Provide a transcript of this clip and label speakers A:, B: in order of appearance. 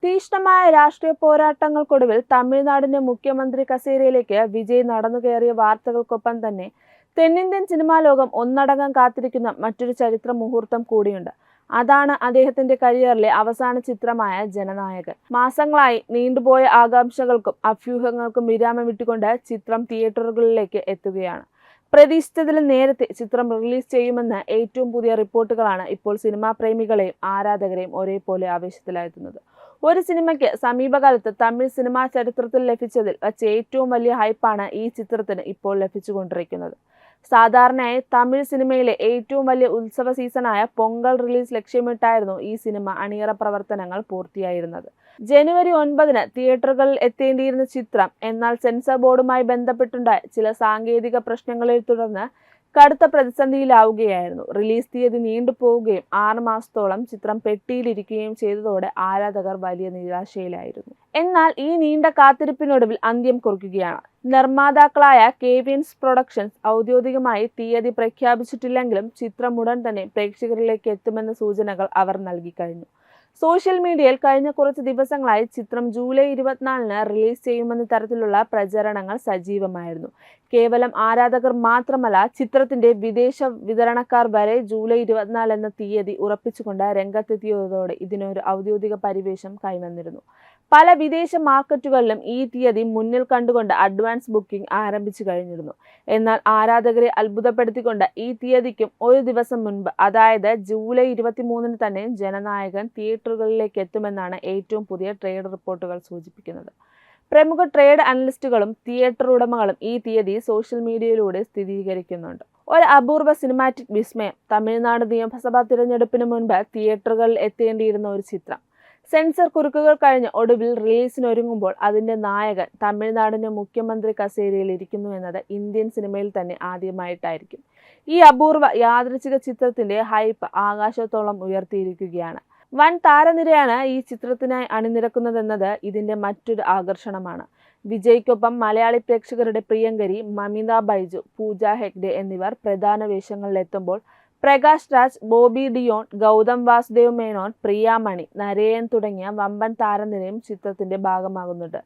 A: തീക്ഷ്ണമായ രാഷ്ട്രീയ പോരാട്ടങ്ങൾക്കൊടുവിൽ തമിഴ്നാടിന്റെ മുഖ്യമന്ത്രി കസേരയിലേക്ക് വിജയ് നടന്നുകയറിയ വാർത്തകൾക്കൊപ്പം തന്നെ തെന്നിന്ത്യൻ സിനിമാ ലോകം ഒന്നടങ്കം കാത്തിരിക്കുന്ന മറ്റൊരു ചരിത്ര മുഹൂർത്തം കൂടിയുണ്ട്. അതാണ് അദ്ദേഹത്തിന്റെ കരിയറിലെ അവസാന ചിത്രമായ ജനനായകൻ. മാസങ്ങളായി നീണ്ടുപോയ ആകാംക്ഷകൾക്കും അഭ്യൂഹങ്ങൾക്കും വിരാമം വിട്ടുകൊണ്ട് ചിത്രം തിയേറ്ററുകളിലേക്ക് എത്തുകയാണ്. പ്രതീക്ഷിച്ചതിലും നേരത്തെ ചിത്രം റിലീസ് ചെയ്യുമെന്ന് ഏറ്റവും പുതിയ റിപ്പോർട്ടുകളാണ് ഇപ്പോൾ സിനിമാ പ്രേമികളെയും ആരാധകരെയും ഒരേപോലെ ആവേശത്തിലായിരുന്നത്. ഒരു സിനിമയ്ക്ക് സമീപകാലത്ത് തമിഴ് സിനിമാ ചരിത്രത്തിൽ ലഭിച്ചതിൽ വച്ച് ഏറ്റവും വലിയ ഹൈപ്പാണ് ഈ ചിത്രത്തിന് ഇപ്പോൾ ലഭിച്ചുകൊണ്ടിരിക്കുന്നത്. സാധാരണയായി തമിഴ് സിനിമയിലെ ഏറ്റവും വലിയ ഉത്സവ സീസണായ പൊങ്കൽ റിലീസ് ലക്ഷ്യമിട്ടായിരുന്നു ഈ സിനിമ അണിയറ പ്രവർത്തനങ്ങൾ പൂർത്തിയായിരുന്നത്. ജനുവരി 9 തിയേറ്ററുകളിൽ എത്തേണ്ടിയിരുന്ന ചിത്രം എന്നാൽ സെൻസർ ബോർഡുമായി ബന്ധപ്പെട്ടുണ്ടായ ചില സാങ്കേതിക പ്രശ്നങ്ങളെ തുടർന്ന് കടുത്ത പ്രതിസന്ധിയിലാവുകയായിരുന്നു. റിലീസ് തീയതി നീണ്ടുപോവുകയും 6 മാസത്തോളം ചിത്രം പെട്ടിയിലിരിക്കുകയും ചെയ്തതോടെ ആരാധകർ വലിയ നിരാശയിലായിരുന്നു. എന്നാൽ ഈ നീണ്ട കാത്തിരിപ്പിനൊടുവിൽ അന്ത്യം കുറിക്കുകയാണ്. നിർമ്മാതാക്കളായ കെവിൻസ് പ്രൊഡക്ഷൻസ് ഔദ്യോഗികമായി തീയതി പ്രഖ്യാപിച്ചിട്ടില്ലെങ്കിലും ചിത്രം ഉടൻ തന്നെ പ്രേക്ഷകരിലേക്ക് എത്തുമെന്ന സൂചനകൾ അവർ നൽകിക്കഴിഞ്ഞു. സോഷ്യൽ മീഡിയയിൽ കഴിഞ്ഞ കുറച്ച് ദിവസങ്ങളായി ചിത്രം ജൂലൈ 24 റിലീസ് ചെയ്യുമെന്ന തരത്തിലുള്ള പ്രചരണങ്ങൾ സജീവമായിരുന്നു. കേവലം ആരാധകർ മാത്രമല്ല, ചിത്രത്തിന്റെ വിദേശ വിതരണക്കാർ വരെ ജൂലൈ 24 എന്ന തീയതി ഉറപ്പിച്ചുകൊണ്ട് രംഗത്തെത്തിയതോടെ ഇതിനൊരു ഔദ്യോഗിക പരിവേഷം കൈവന്നിരുന്നു. പല വിദേശ മാർക്കറ്റുകളിലും ഈ തീയതി മുന്നിൽ കണ്ടുകൊണ്ട് അഡ്വാൻസ് ബുക്കിംഗ് ആരംഭിച്ചു കഴിഞ്ഞിരുന്നു. എന്നാൽ ആരാധകരെ അത്ഭുതപ്പെടുത്തിക്കൊണ്ട് ഈ തീയതിക്കും ഒരു ദിവസം മുൻപ്, അതായത് ജൂലൈ 23 തന്നെ ജനനായകൻ തിയേറ്ററുകളിലേക്ക് എത്തുമെന്നാണ് ഏറ്റവും പുതിയ ട്രേഡ് റിപ്പോർട്ടുകൾ സൂചിപ്പിക്കുന്നത്. പ്രമുഖ ട്രേഡ് അനലിസ്റ്റുകളും തിയേറ്റർ ഉടമകളും ഈ തീയതി സോഷ്യൽ മീഡിയയിലൂടെ സ്ഥിരീകരിക്കുന്നുണ്ട്. ഒരു അപൂർവ സിനിമാറ്റിക് വിസ്മയം. തമിഴ്നാട് നിയമസഭാ തിരഞ്ഞെടുപ്പിന് മുൻപ് തിയേറ്ററുകളിൽ എത്തേണ്ടിയിരുന്ന ഒരു ചിത്രം സെൻസർ കുരുക്കുകൾ കഴിഞ്ഞ് ഒടുവിൽ റിലീസിനൊരുങ്ങുമ്പോൾ അതിന്റെ നായകൻ തമിഴ്നാടിന്റെ മുഖ്യമന്ത്രി കസേരയിൽ ഇരിക്കുന്നു എന്നത് ഇന്ത്യൻ സിനിമയിൽ തന്നെ ആദ്യമായിട്ടായിരിക്കും. ഈ അപൂർവ യാദൃച്ഛിക ചിത്രത്തിന്റെ ഹൈപ്പ് ആകാശത്തോളം ഉയർത്തിയിരിക്കുകയാണ്. വൻ താരനിരയാണ് ഈ ചിത്രത്തിനായി അണിനിരക്കുന്നതെന്നത് ഇതിന്റെ മറ്റൊരു ആകർഷണമാണ്. വിജയ്ക്കൊപ്പം മലയാളി പ്രേക്ഷകരുടെ പ്രിയങ്കരി മമിത ബൈജു, പൂജ ഹെഗ്ഡെ എന്നിവർ പ്രധാന വേഷങ്ങളിലെത്തുമ്പോൾ പ്രകാശ് രാജ്, ബോബി ഡിയോൺ, ഗൗതം വാസുദേവ് മേനോൻ, പ്രിയ മണി, നരേൻ തുടങ്ങിയ വമ്പൻ താരനിരയും ചിത്രത്തിന്റെ ഭാഗമാകുന്നുണ്ട്.